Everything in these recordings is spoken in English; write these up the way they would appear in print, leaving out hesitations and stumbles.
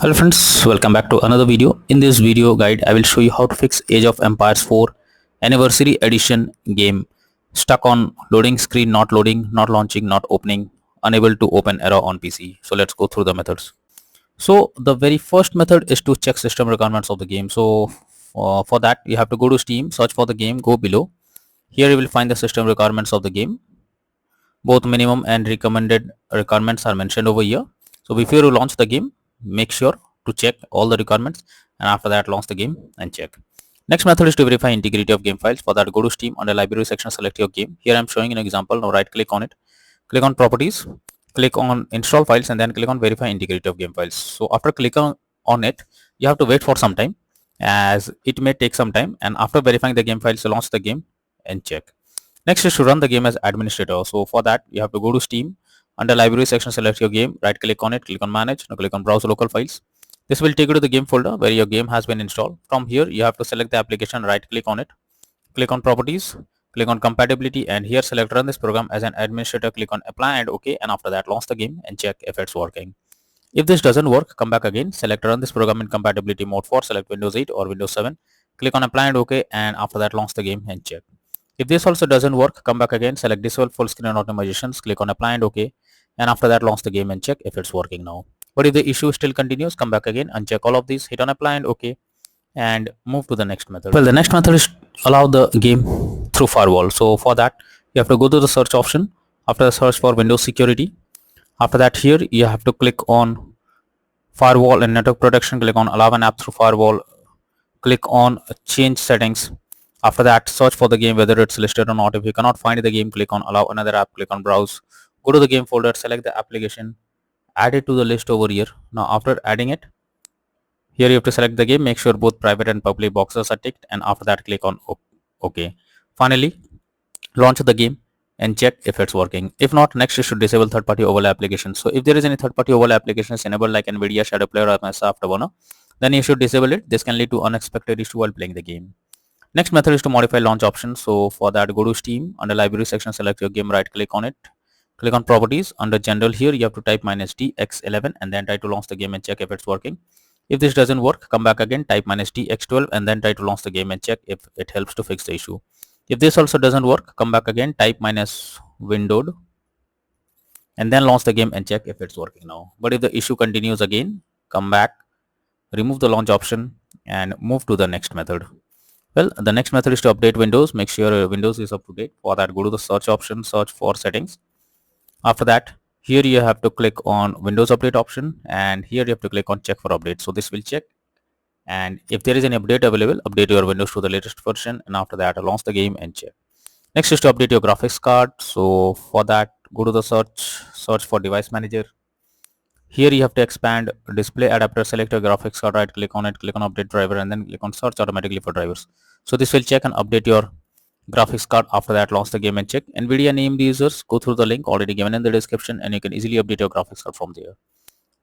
Hello friends, welcome back to another video. In this video guide, I will show you how to fix Age of Empires 4 Anniversary Edition game stuck on loading screen, not loading, not launching, not opening, unable to open error on PC. So let's go through the methods. So the very first method is to check system requirements of the game. So for that you have to go to Steam, search for the game, go below. Here you will find the system requirements of the game. Both minimum and recommended requirements are mentioned over here. So before you launch the game, make sure to check all the requirements, and after that launch the game and check. Next method is to verify integrity of game files. For that, go to Steam, under library section, select your game. Here I am showing an example. Now right click on it, click on properties, click on install files, and then click on verify integrity of game files. So after clicking on it, you have to wait for some time, as it may take some time, and after verifying the game files, launch the game and check. Next is to run the game as administrator. So for that, you have to go to Steam, under library section, select your game, right click on it, click on manage, now click on browse local files. This will take you to the game folder where your game has been installed. From here, you have to select the application, right click on it, click on properties, click on compatibility, and here select run this program as an administrator, click on apply and OK, and after that launch the game and check if it's working. If this doesn't work, come back again, select run this program in compatibility mode for select Windows 8 or Windows 7, click on apply and OK, and after that launch the game and check. If this also doesn't work, come back again, select disable full screen optimizations, click on apply and OK, and after that launch the game and check if it's working now. But if the issue still continues, come back again, uncheck all of these, hit on apply and OK, and move to the next method. Well, the next method is allow the game through firewall. So for that, you have to go to the search option. After the search for Windows security, after that here you have to click on firewall and network protection, click on allow an app through firewall, click on change settings. After that, search for the game whether it's listed or not. If you cannot find the game, click on allow another app, click on browse, go to the game folder, select the application, add it to the list over here. Now after adding it, here you have to select the game, make sure both private and public boxes are ticked, and after that click on OK. Finally, launch the game and check if it's working. If not, next you should disable third-party overlay applications. So if there is any third-party overlay applications enabled like NVIDIA Shadow Player or Microsoft Afterburner, then you should disable it. This can lead to unexpected issue while playing the game. Next method is to modify launch options. So for that, go to Steam, under library section, select your game, right click on it, click on properties. Under general here you have to type -DX11 and then try to launch the game and check if it's working. If this doesn't work, come back again, type -DX12 and then try to launch the game and check if it helps to fix the issue. If this also doesn't work, come back again, type -windowed and then launch the game and check if it's working now. But if the issue continues again, come back, remove the launch option and move to the next method. Well, the next method is to update Windows. Make sure Windows is up to date. For that, go to the search option, search for settings. After that, here you have to click on Windows Update option, and here you have to click on check for update. So this will check, and if there is any update available, update your Windows to the latest version, and after that launch the game and check. Next is to update your graphics card. So for that, go to the search for device manager. Here you have to expand display adapter, select your graphics card, right click on it, click on update driver, and then click on search automatically for drivers. So this will check and update your graphics card. After that, launch the game and check. NVIDIA named users, go through the link already given in the description, and you can easily update your graphics card from there.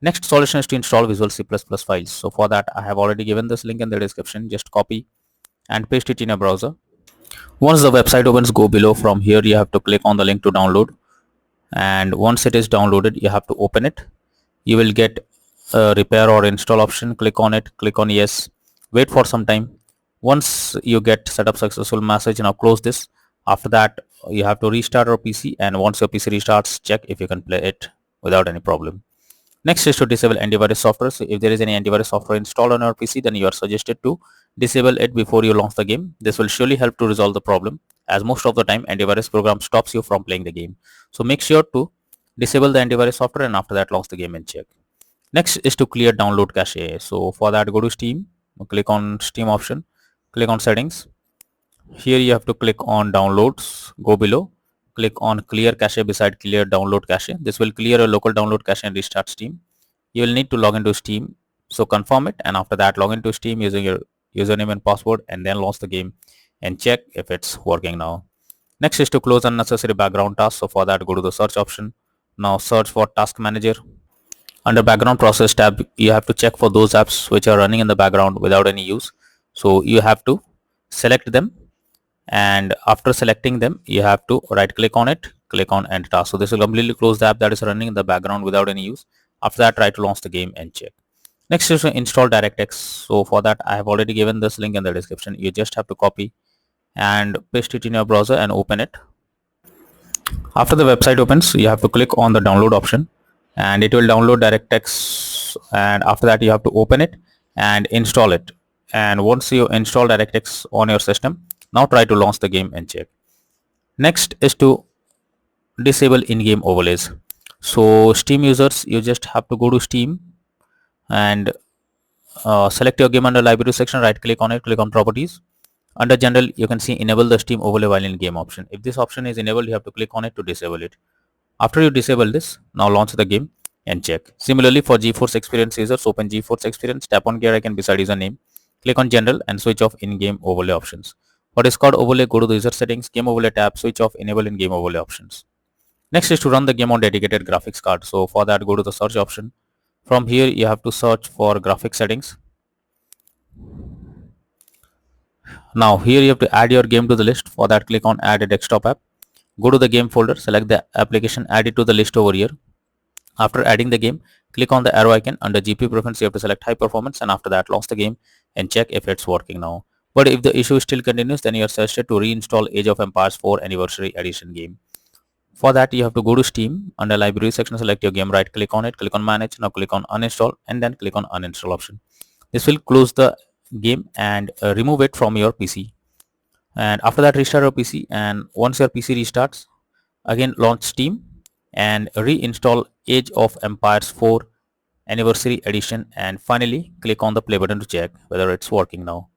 Next solution is to install Visual C++ files. So for that, I have already given this link in the description. Just copy and paste it in your browser. Once the website opens, go below. From here you have to click on the link to download, and once it is downloaded, you have to open it. You will get a repair or install option. Click on it, click on yes, wait for some time. Once you get setup successful message, now close this. After that, you have to restart your PC, and once your PC restarts, check if you can play it without any problem. Next is to disable antivirus software. So if there is any antivirus software installed on your PC, then you are suggested to disable it before you launch the game. This will surely help to resolve the problem, as most of the time antivirus program stops you from playing the game. So make sure to disable the antivirus software, and after that launch the game and check. Next is to clear download cache. So for that, go to Steam, click on Steam option, click on settings. Here you have to click on downloads, go below, click on clear cache beside clear download cache. This will clear a local download cache and restart Steam. You will need to log into Steam, so confirm it, and after that log into Steam using your username and password, and then launch the game and check if it's working now. Next is to close unnecessary background tasks. So for that, go to the search option. Now search for task manager. Under background process tab, you have to check for those apps which are running in the background without any use. So you have to select them, and after selecting them, you have to right click on it, click on end task. So this will completely close the app that is running in the background without any use. After that, try to launch the game and check. Next is to install DirectX. So for that I have already given this link in the description. You just have to copy and paste it in your browser and open it. After the website opens, you have to click on the download option and it will download DirectX, and after that you have to open it and install it. And once you install DirectX on your system, now try to launch the game and check. Next is to disable in-game overlays. So Steam users, you just have to go to Steam and select your game under library section, right click on it, click on properties. Under general, you can see enable the Steam overlay while in game option. If this option is enabled, you have to click on it to disable it. After you disable this, now launch the game and check. Similarly, for GeForce Experience users, open GeForce Experience, tap on gear icon beside user name, click on general and switch off in-game overlay options. For Discord overlay, go to the user settings, game overlay tab, switch off enable in-game overlay options. Next is to run the game on dedicated graphics card. So for that, go to the search option. From here, you have to search for graphics settings. Now here you have to add your game to the list. For that, click on add a desktop app. Go to the game folder, select the application, add it to the list over here. After adding the game, click on the arrow icon. Under GPU preference, you have to select high performance, and after that launch the game and check if it's working now. But if the issue still continues, then you are suggested to reinstall Age of Empires 4 Anniversary Edition game. For that, you have to go to Steam. Under library section, select your game, right click on it, click on manage, now click on uninstall and then click on uninstall option. This will close the game and remove it from your PC. And after that, restart your PC, and once your PC restarts, again launch Steam and reinstall Age of Empires 4 Anniversary Edition, and finally click on the play button to check whether it's working now.